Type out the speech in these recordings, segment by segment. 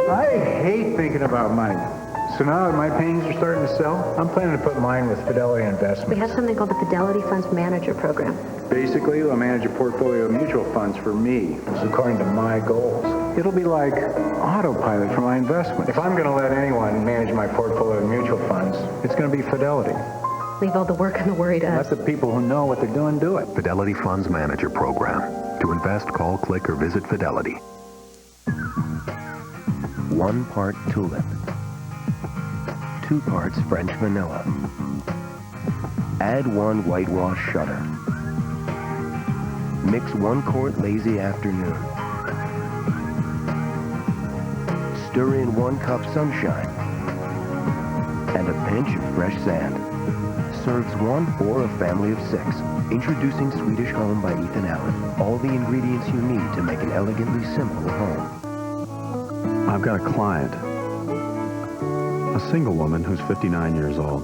I hate thinking about money. So now that my paintings are starting to sell, I'm planning to put mine with Fidelity Investments. We have something called the Fidelity Funds Manager Program. Basically, they'll manage a portfolio of mutual funds for me, according to my goals. It'll be like autopilot for my investment. If I'm going to let anyone manage my portfolio of mutual funds, it's going to be Fidelity. Leave all the work and the worry to us. Let the people who know what they're doing do it. Fidelity Funds Manager Program. To invest, call, click, or visit Fidelity. 1 part tulip. 2 parts French vanilla. Add 1 whitewash shutter. Mix 1 quart lazy afternoon. Stir in 1 cup sunshine. And a pinch of fresh sand. Serves 1 for a family of 6. Introducing Swedish Home by Ethan Allen. All the ingredients you need to make an elegantly simple home. I've got a client. A single woman who's 59 years old.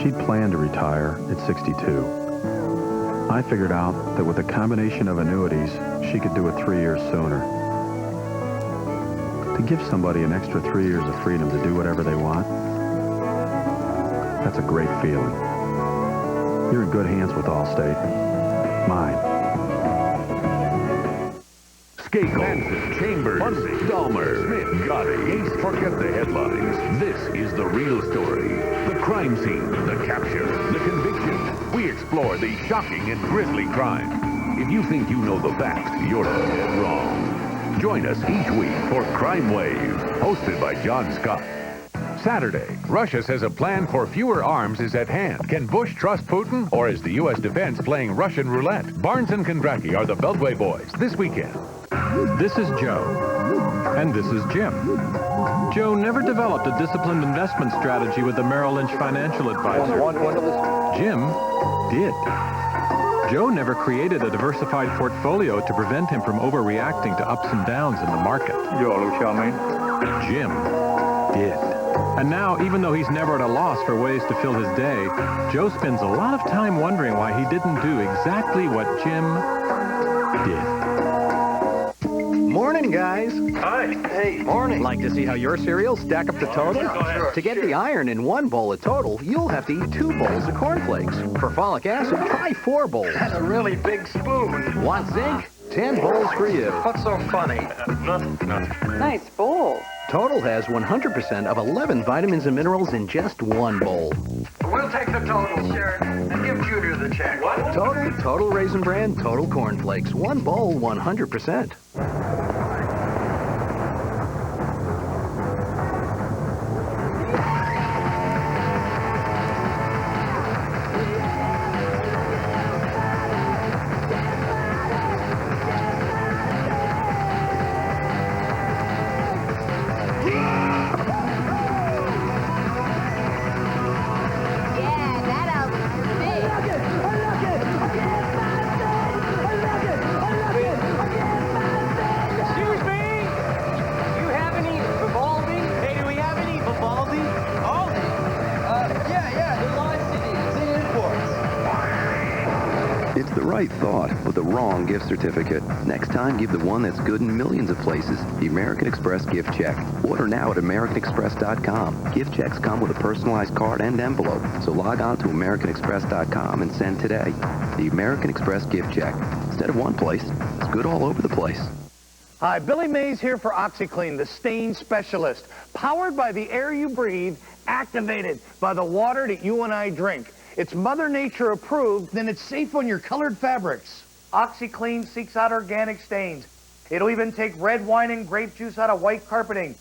She'd planned to retire at 62. I figured out that with a combination of annuities, she could do it 3 years sooner. To give somebody an extra 3 years of freedom to do whatever they want, that's a great feeling. You're in good hands with Allstate. Mine. Skakel, Chambers, Dahmer, Smith, Gotti. Forget the headlines. This is the real story. The crime scene, the capture, the conviction. We explore the shocking and grisly crime. If you think you know the facts, you're dead wrong. Join us each week for Crime Wave, hosted by John Scott. Saturday, Russia says a plan for fewer arms is at hand. Can Bush trust Putin, or is the U.S. defense playing Russian roulette? Barnes and Kondracki are the Beltway boys this weekend. This is Joe, and this is Jim. Joe never developed a disciplined investment strategy with the Merrill Lynch financial advisor. Jim did. Joe never created a diversified portfolio to prevent him from overreacting to ups and downs in the market. Jim did. And now, even though he's never at a loss for ways to fill his day, Joe spends a lot of time wondering why he didn't do exactly what Jim did. Morning, guys. Hi. Hey, morning. Like to see how your cereals stack up the total? Go ahead. To get the iron in 1 bowl of total, you'll have to eat 2 bowls of cornflakes. For folic acid, try 4 bowls. That's a really big spoon. Want zinc? 10 bowls for you. What's so funny? Nothing. Nice bowl. Total has 100% of 11 vitamins and minerals in just 1 bowl. We'll take the total, sure, and give Junior the check. What? Total Raisin Bran, Total Cornflakes. 1 bowl, 100%. Right thought with the wrong gift certificate. Next time, give the one that's good in millions of places. The American Express gift check. Order now at AmericanExpress.com. Gift checks come with a personalized card and envelope, so log on to AmericanExpress.com and send today. The American Express gift check. Instead of one place, it's good all over the place. Hi, Billy Mays here for OxyClean, the stain specialist. Powered by the air you breathe, activated by the water that you and I drink. It's Mother Nature approved, then it's safe on your colored fabrics. OxyClean seeks out organic stains. It'll even take red wine and grape juice out of white carpeting.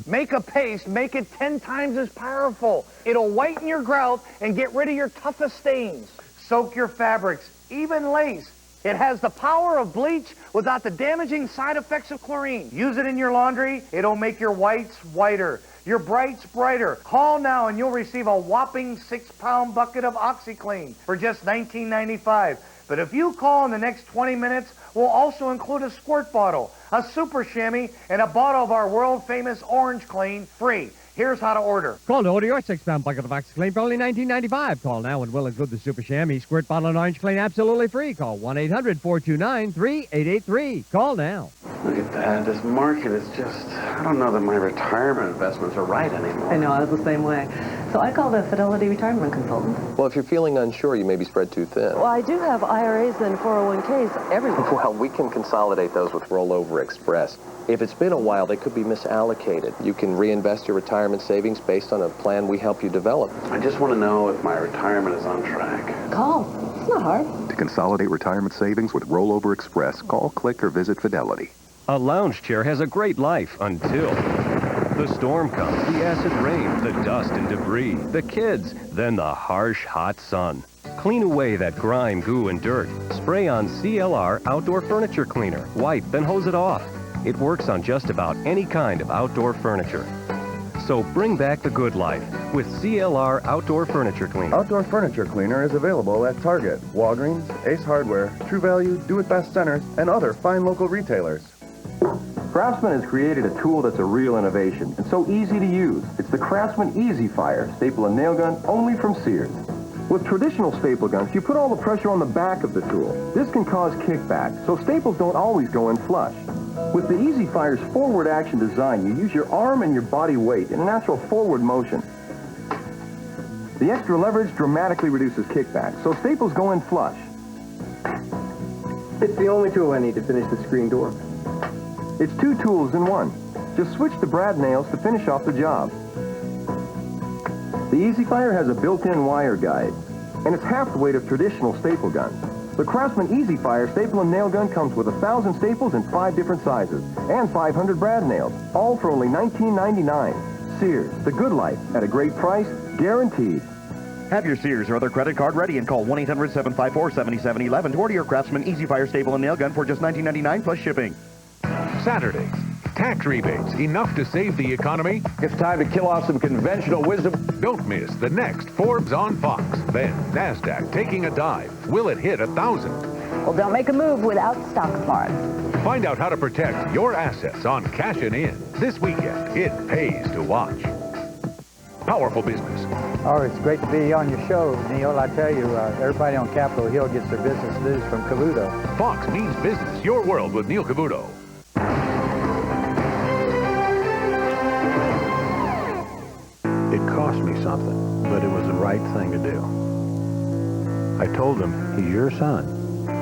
Make a paste, make it 10 times as powerful. It'll whiten your grout and get rid of your toughest stains. Soak your fabrics, even lace. It has the power of bleach without the damaging side effects of chlorine. Use it in your laundry, it'll make your whites whiter. Your brights brighter. Call now and you'll receive a whopping 6-pound bucket of OxyClean for just $19.95. But if you call in the next 20 minutes, we'll also include a squirt bottle, a super chamois, and a bottle of our world-famous Orange Clean free. Here's how to order. Call to order your 6-pound bucket of OxyClean for only $19.95. Call now and we'll include the super chamois, squirt bottle, and Orange Clean absolutely free. Call 1-800-429-3883. Call now. Look at that. This market is just, I don't know that my retirement investments are right anymore. I know, I was the same way. So I called a Fidelity retirement consultant. Well, if you're feeling unsure, you may be spread too thin. Well, I do have IRAs and 401ks everywhere. Well, we can consolidate those with Rollover Express. If it's been a while, they could be misallocated. You can reinvest your retirement savings based on a plan we help you develop. I just want to know if my retirement is on track. Call. It's not hard. To consolidate retirement savings with Rollover Express, call, click, or visit Fidelity. A lounge chair has a great life until the storm comes, the acid rain, the dust and debris, the kids, then the harsh, hot sun. Clean away that grime, goo, and dirt. Spray on CLR Outdoor Furniture Cleaner. Wipe, then hose it off. It works on just about any kind of outdoor furniture. So bring back the good life with CLR Outdoor Furniture Cleaner. Outdoor Furniture Cleaner is available at Target, Walgreens, Ace Hardware, True Value, Do It Best Centers, and other fine local retailers. Craftsman has created a tool that's a real innovation and so easy to use. It's the Craftsman Easy Fire staple and nail gun only from Sears. With traditional staple guns, you put all the pressure on the back of the tool. This can cause kickback, so staples don't always go in flush. With the Easy Fire's forward action design, you use your arm and your body weight in a natural forward motion. The extra leverage dramatically reduces kickback, so staples go in flush. It's the only tool I need to finish the screen door. It's two tools in one. Just switch the brad nails to finish off the job. The Easy Fire has a built-in wire guide, and it's half the weight of traditional staple guns. The Craftsman Easy Fire staple and nail gun comes with 1,000 staples in 5 different sizes and 500 brad nails, all for only $19.99. Sears, the good life at a great price, guaranteed. Have your Sears or other credit card ready and call 1-800-754-7711 to order your Craftsman Easy Fire staple and nail gun for just $19.99 plus shipping. Saturdays, tax rebates enough to save the economy? It's time to kill off some conventional wisdom. Don't miss the next Forbes on Fox. Then NASDAQ taking a dive. Will it hit 1,000? Well, don't make a move without Stock Smart. Find out how to protect your assets on Cashin In. This weekend, it pays to watch. Powerful business. Oh, it's great to be on your show, Neil. I tell you, everybody on Capitol Hill gets their business news from Cavuto. Fox means business. Your world with Neil Cavuto. It cost me something, but it was the right thing to do. I told him, he's your son,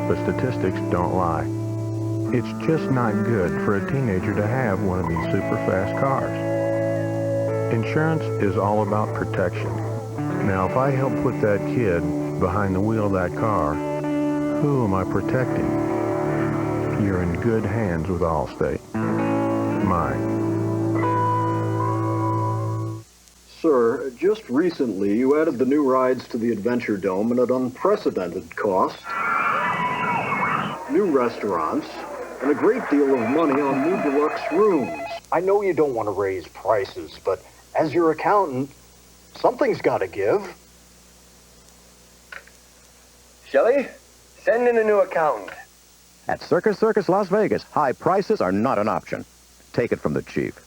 but statistics don't lie. It's just not good for a teenager to have one of these super fast cars. Insurance is all about protection. Now, if I help put that kid behind the wheel of that car, who am I protecting? You're in good hands with Allstate. Mine. Sir, just recently you added the new rides to the Adventure Dome at an unprecedented cost, new restaurants, and a great deal of money on new deluxe rooms. I know you don't want to raise prices, but as your accountant, something's got to give. Shelley, send in a new accountant. At Circus Las Vegas, high prices are not an option. Take it from the chief.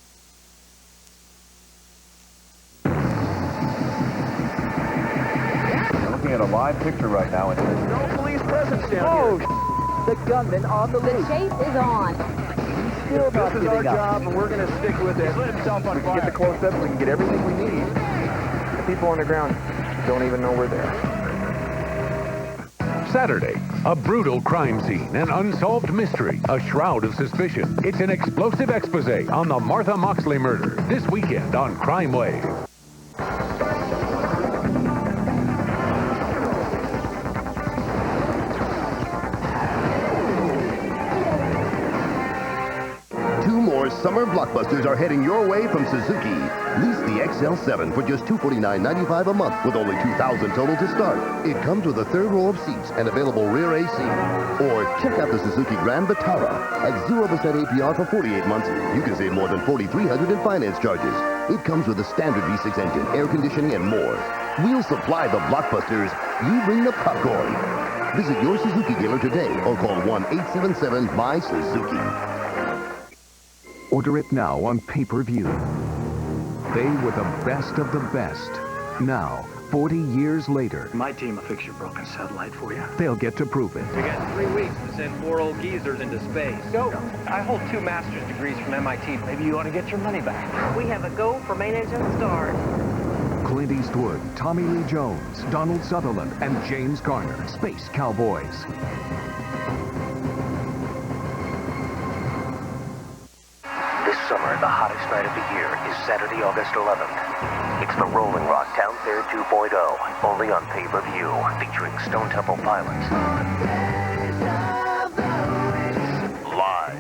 At a live picture right now. And there's no police presence down here. The gunman on the loose. The chase is on. This is our job, and we're going to stick with it. We can get the close-ups, we can get everything we need. The people on the ground don't even know we're there. Saturday, a brutal crime scene, an unsolved mystery, a shroud of suspicion. It's an explosive expose on the Martha Moxley murder. This weekend on Crime Wave. Summer blockbusters are heading your way from Suzuki. Lease the XL7 for just $249.95 a month with only $2,000 total to start. It comes with a third row of seats and available rear AC. Or check out the Suzuki Grand Vitara. At 0% APR for 48 months, you can save more than $4,300 in finance charges. It comes with a standard V6 engine, air conditioning, and more. We'll supply the blockbusters. You bring the popcorn. Visit your Suzuki dealer today or call 1-877-BUY-SUZUKI. Order it now on pay-per-view. They were the best of the best. Now, 40 years later, My team will fix your broken satellite for you. they'll get to prove it. We got 3 weeks to send 4 old geezers into space. Go. I hold 2 master's degrees from MIT. Maybe you ought to get your money back. We have a go for main engine start. Clint Eastwood, Tommy Lee Jones, Donald Sutherland, and James Garner. Space Cowboys. This summer, the hottest night of the year is Saturday, August 11th. It's the Rolling Rock Town Fair 2.0, only on pay-per-view, featuring Stone Temple Pilots. Live.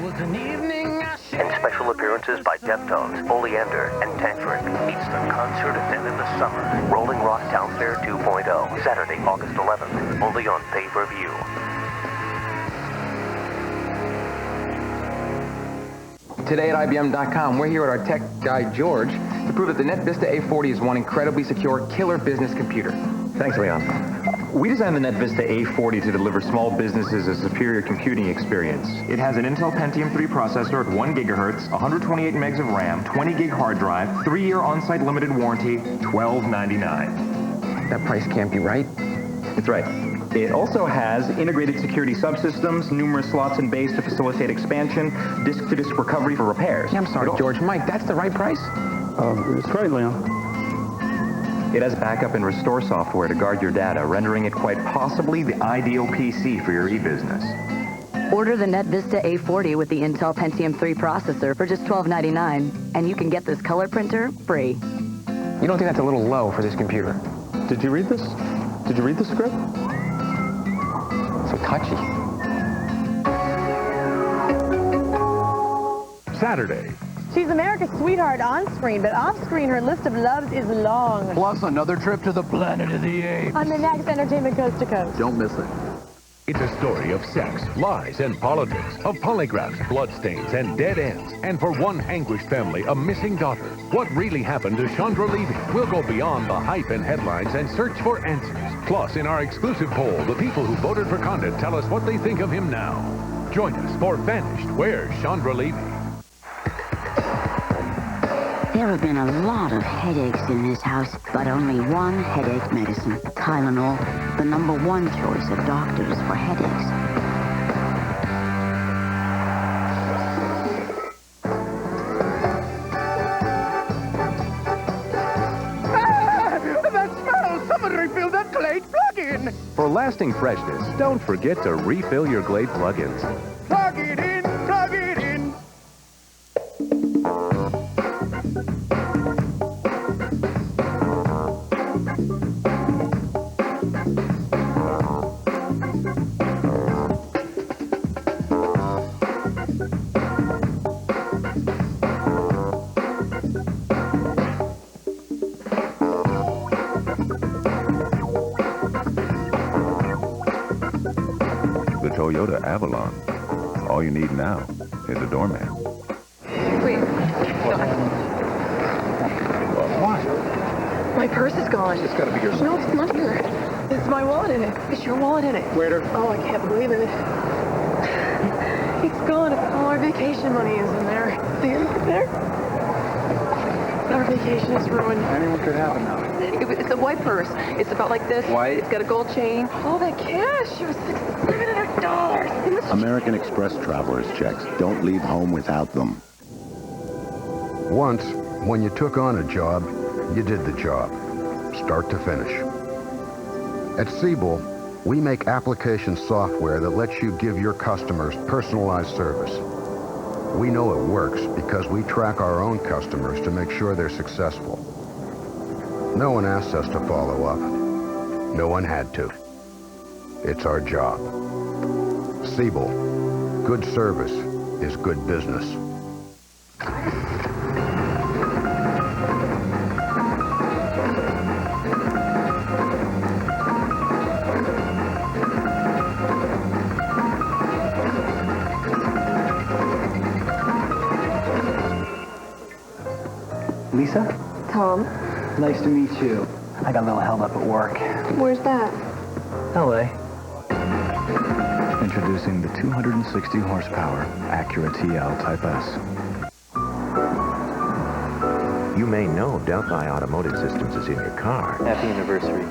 And special appearances by Deftones, Oleander, and Tantric. It's the concert event in the summer. Rolling Rock Town Fair 2.0, Saturday, August 11th, only on pay-per-view. Today at IBM.com, we're here with our tech guy, George, to prove that the NetVista A40 is one incredibly secure, killer business computer. Thanks, Leon. We designed the NetVista A40 to deliver small businesses a superior computing experience. It has an Intel Pentium 3 processor at 1 gigahertz, 128 megs of RAM, 20 gig hard drive, 3-year on-site limited warranty, $12.99. That price can't be right. It's right. It also has integrated security subsystems, numerous slots and bays to facilitate expansion, disk-to-disk recovery for repairs. Yeah, I'm sorry, George. Mike, that's the right price? It's right, Leon. It has backup and restore software to guard your data, rendering it quite possibly the ideal PC for your e-business. Order the NetVista A40 with the Intel Pentium 3 processor for just $12.99, and you can get this color printer free. You don't think that's a little low for this computer? Did you read this? Did you read the script? So touchy. Saturday. She's America's sweetheart on screen, but off screen her list of loves is long. Plus another trip to the planet of the apes. On the next Entertainment Coast to Coast. Don't miss it. It's a story of sex, lies, and politics, of polygraphs, bloodstains, and dead ends. And for one anguished family, a missing daughter. What really happened to Chandra Levy? We'll go beyond the hype and headlines and search for answers. Plus, in our exclusive poll, the people who voted for Condit tell us what they think of him now. Join us for Vanished. Where's Chandra Levy? There have been a lot of headaches in this house, but only one headache medicine, Tylenol, the #1 choice of doctors for headaches. That smell! Someone refill that Glade plug-in! For lasting freshness, don't forget to refill your Glade plugins. Plug it in, plug it in! Toyota Avalon. All you need now is a doorman. Wait. What? My purse is gone. It's gotta be yours. No, it's not here. It's my wallet in it. It's your wallet in it. Waiter. Oh, I can't believe it. It's gone. All our vacation money is in there. See it there? Our vacation is ruined. Anyone could happen now. It's a white purse. It's about like this. White? It's got a gold chain. All that cash. It was $700. American Express travelers' checks. Don't leave home without them. Once, when you took on a job, you did the job, start to finish. At Siebel, we make application software that lets you give your customers personalized service. We know it works because we track our own customers to make sure they're successful. No one asked us to follow up. No one had to. It's our job. Siebel, good service is good business. Lisa? Tom, Nice to meet you. I got a little held up at work. where's that? LA. Introducing the 260 horsepower Acura TL Type S. You may know Delphi Automotive Systems is in your car. Happy anniversary.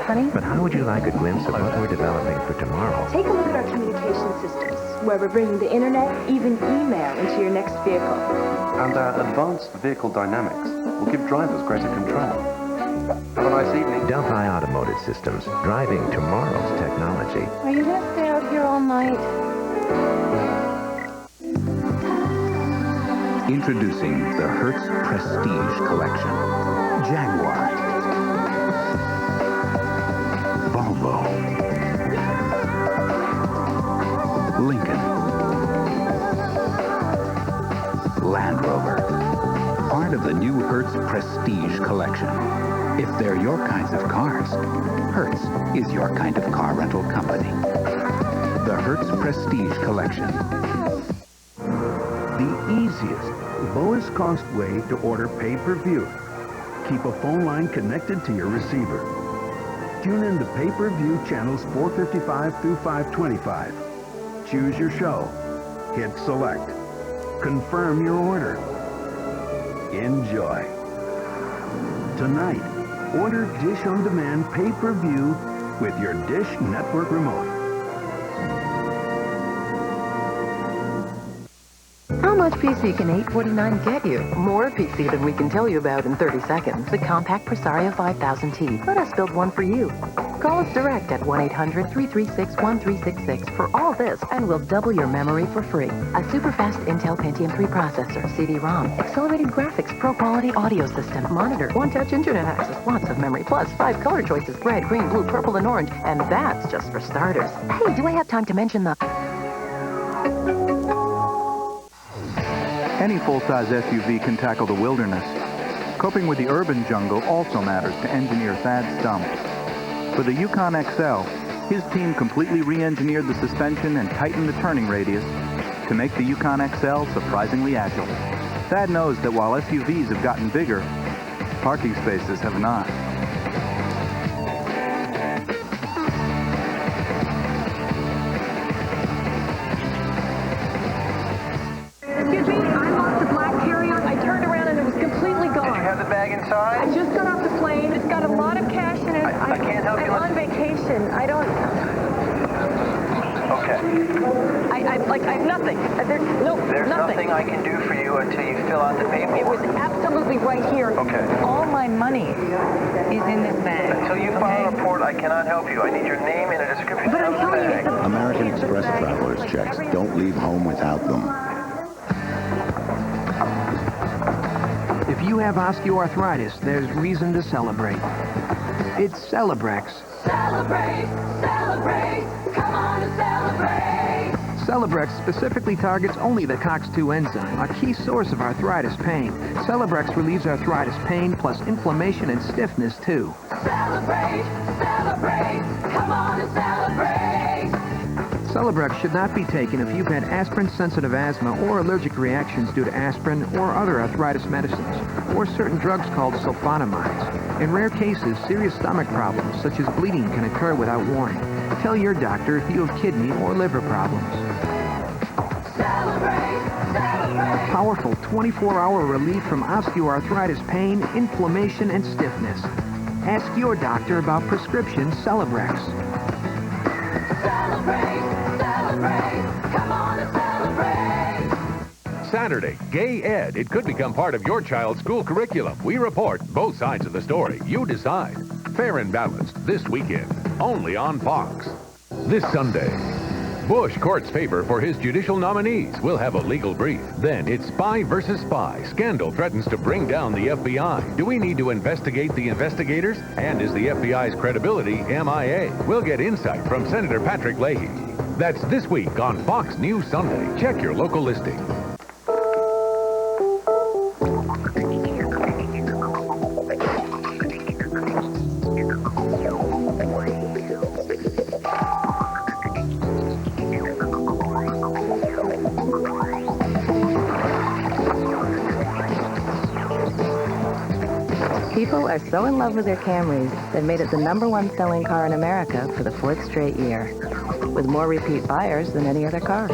Honey? But how would you like a glimpse of what we're developing for tomorrow? Take a look at our communication systems, where we're bringing the internet, even email, into your next vehicle. And our advanced vehicle dynamics will give drivers greater control. Have a nice evening. Delphi Automotive Systems, driving tomorrow's technology. Are you going to stay out here all night? Introducing the Hertz Prestige Collection. Jaguar. Volvo. Lincoln. Land Rover. Part of the new Hertz Prestige Collection. If they're your kinds of cars, Hertz is your kind of car rental company. The Hertz Prestige Collection. The easiest, lowest cost way to order pay-per-view. Keep a phone line connected to your receiver. Tune in to pay-per-view channels 455 through 525. Choose your show. Hit select. Confirm your order. Enjoy. Tonight, order Dish On Demand pay-per-view with your Dish Network remote. How much PC can $849 get you? More PC than we can tell you about in 30 seconds. The compact Presario 5000T. Let us build one for you. Call us direct at 1-800-336-1366 for all this, and we'll double your memory for free. A super-fast Intel Pentium 3 processor, CD-ROM, accelerated graphics, pro-quality audio system, monitor, one-touch internet access, lots of memory, plus 5 color choices, red, green, blue, purple, and orange, and that's just for starters. Hey, do I have time to mention the... Any full-size SUV can tackle the wilderness. Coping with the urban jungle also matters to engineer Thad Stump. For the Yukon XL, his team completely re-engineered the suspension and tightened the turning radius to make the Yukon XL surprisingly agile. Thad knows that while SUVs have gotten bigger, parking spaces have not. Excuse me, I lost the black carry-on. I turned around and it was completely gone. Did you have the bag inside? I just got off the plane. It's got a lot of cash in it. I can't help you. I'm on vacation. I don't... Okay. I have nothing. There's nothing I can do for you until you fill out the paperwork. It was absolutely right here. Okay. All my money is in this bag. Until you file a report, I cannot help you. I need your name and a description of the bag. American Express travelers checks. Don't leave home without them. If you have osteoarthritis, there's reason to celebrate. It's Celebrex. Celebrate, celebrate, come on and celebrate. Celebrex specifically targets only the COX-2 enzyme, a key source of arthritis pain. Celebrex relieves arthritis pain plus inflammation and stiffness too. Celebrate, celebrate, come on and celebrate. Celebrex should not be taken if you've had aspirin-sensitive asthma or allergic reactions due to aspirin or other arthritis medicines, or certain drugs called sulfonamides. In rare cases, serious stomach problems, such as bleeding, can occur without warning. Tell your doctor if you have kidney or liver problems. Celebrate, celebrate. A powerful 24-hour relief from osteoarthritis pain, inflammation, and stiffness. Ask your doctor about prescription Celebrex. Celebrate, celebrate, come on and celebrate. Saturday, Gay Ed. It could become part of your child's school curriculum. We report both sides of the story. You decide. Fair and balanced this weekend, only on Fox. This Sunday, Bush courts favor for his judicial nominees. We'll have a legal brief. Then it's spy versus spy. Scandal threatens to bring down the FBI. Do we need to investigate the investigators? And is the FBI's credibility MIA? We'll get insight from Senator Patrick Leahy. That's this week on Fox News Sunday. Check your local listing. People are so in love with their Camrys, they've made it the #1 selling car in America for the 4th straight year, with more repeat buyers than any other car.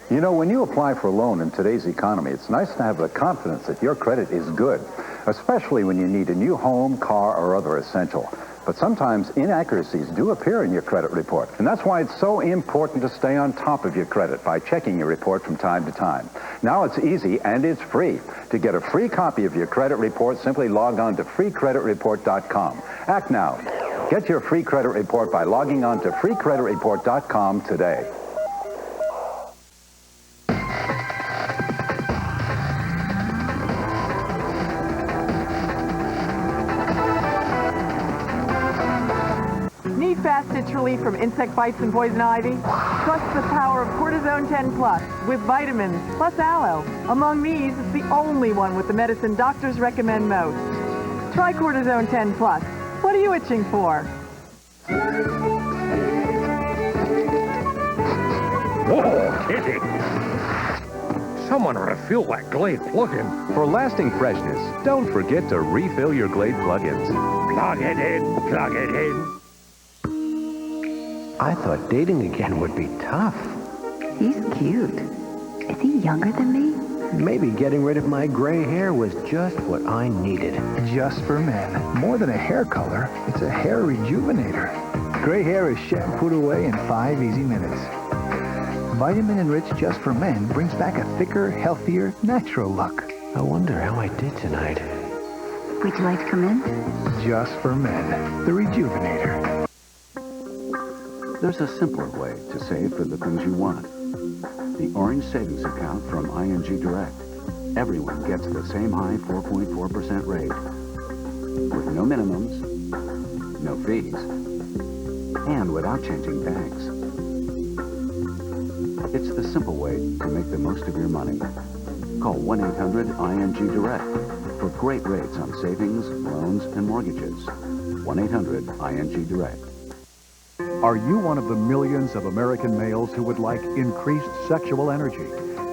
You know, when you apply for a loan in today's economy, it's nice to have the confidence that your credit is good, especially when you need a new home, car, or other essential. But sometimes inaccuracies do appear in your credit report, and that's why it's so important to stay on top of your credit by checking your report from time to time. Now it's easy and it's free. To get a free copy of your credit report, simply log on to freecreditreport.com. Act now. Get your free credit report by logging on to freecreditreport.com today. Need fast-itch relief from insect bites and poison ivy? Trust the power of Cortisone 10 Plus with vitamins plus aloe. Among these, it's the only one with the medicine doctors recommend most. Try Cortisone 10 Plus. What are you itching for? Whoa, Kitty! Someone refill that Glade plug-in. For lasting freshness, don't forget to refill your Glade plug-ins. Plug it in, plug it in. I thought dating again would be tough. He's cute. Is he younger than me? Maybe getting rid of my gray hair was just what I needed. Just for men. More than a hair color, it's a hair rejuvenator. Gray hair is shampooed away in 5 easy minutes. Vitamin Enriched Just for Men brings back a thicker, healthier, natural look. I wonder how I did tonight. Would you like to come in? Just for Men, the Rejuvenator. There's a simpler way to save for the things you want. The Orange Savings Account from ING Direct. Everyone gets the same high 4.4% rate. With no minimums, no fees, and without changing banks. It's the simple way to make the most of your money. Call 1-800-ING Direct for great rates on savings, loans, and mortgages. 1-800-ING Direct. Are you one of the millions of American males who would like increased sexual energy?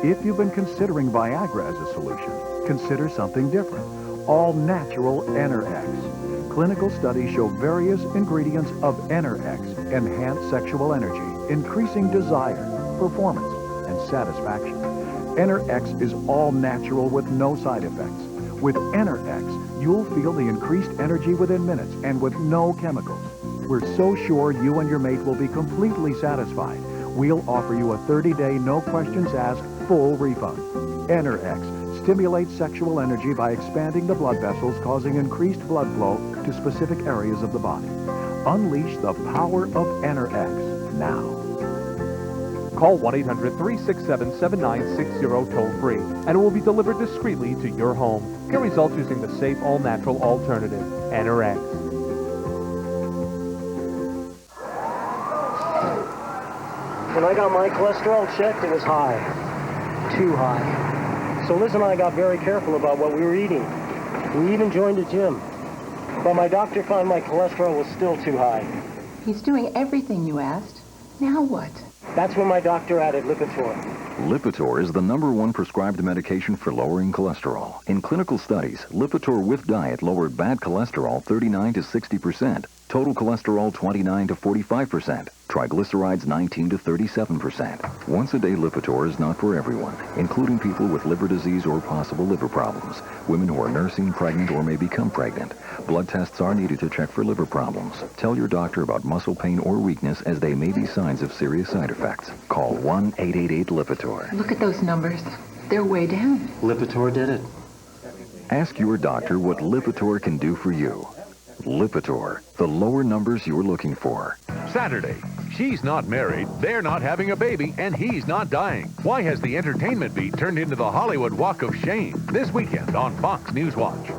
If you've been considering Viagra as a solution, consider something different. All-natural Enerx. Clinical studies show various ingredients of Enerx enhance sexual energy, increasing desire, performance, and satisfaction. Enerx is all-natural with no side effects. With Enerx, you'll feel the increased energy within minutes and with no chemicals. We're so sure you and your mate will be completely satisfied. We'll offer you a 30-day, no questions asked, full refund. Enerx stimulates sexual energy by expanding the blood vessels, causing increased blood flow to specific areas of the body. Unleash the power of Enerx now. Call 1-800-367-7960 toll-free, and it will be delivered discreetly to your home. Get results using the safe, all-natural alternative, Enerx. When I got my cholesterol checked, it was high. Too high. So Liz and I got very careful about what we were eating. We even joined a gym. But my doctor found my cholesterol was still too high. He's doing everything you asked. Now what? That's when my doctor added Lipitor. Lipitor is the #1 prescribed medication for lowering cholesterol. In clinical studies, Lipitor with diet lowered bad cholesterol 39 to 60%, total cholesterol 29 to 45%, triglycerides 19 to 37%. Once-a-day Lipitor is not for everyone, including people with liver disease or possible liver problems, women who are nursing, pregnant, or may become pregnant. Blood tests are needed to check for liver problems. Tell your doctor about muscle pain or weakness, as they may be signs of serious side effects. Call 1-888-LIPITOR. Look at those numbers. They're way down. Lipitor did it. Ask your doctor what Lipitor can do for you. Lipitor, the lower numbers you're looking for. Saturday. She's not married, they're not having a baby, and he's not dying. Why has the entertainment beat turned into the Hollywood Walk of Shame? This weekend on Fox News Watch.